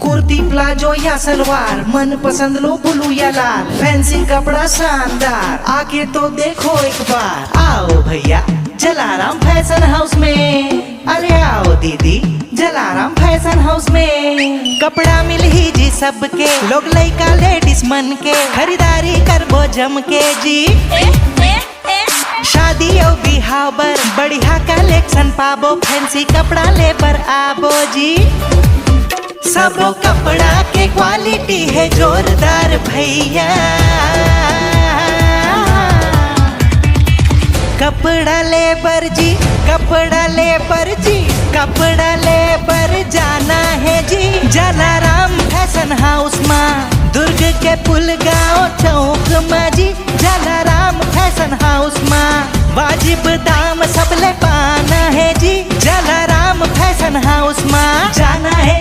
कुर्ती palazzo या सलवार, मन पसंद लो ब्लू या लाल, फैंसी कपड़ा शानदार, आके तो देखो एक बार। आओ भैया जलाराम फैशन हाउस में, अरे आओ दीदी जलाराम फैशन हाउस में। कपड़ा मिल ही जी सबके, लोग लइका लेडीज मन के, खरीदारी करबो जम के जी। शादी और बिहाव बर बढ़िया कलेक्शन पाबो, फैंसी कपड़ा ले बर आबो जी। सबो कपड़ा के क्वालिटी है जोरदार भैया, कपड़ा ले बर जी, कपड़ा ले बर जी, कपड़ा ले बर जाना है जी। जलाराम फैशन हाउस में, दुर्ग के पुल गाँव चौक में जी। जलाराम फैशन हाउस में वाजिब दाम सब ले पाना है जी। जलाराम फैशन हाउस में जाना है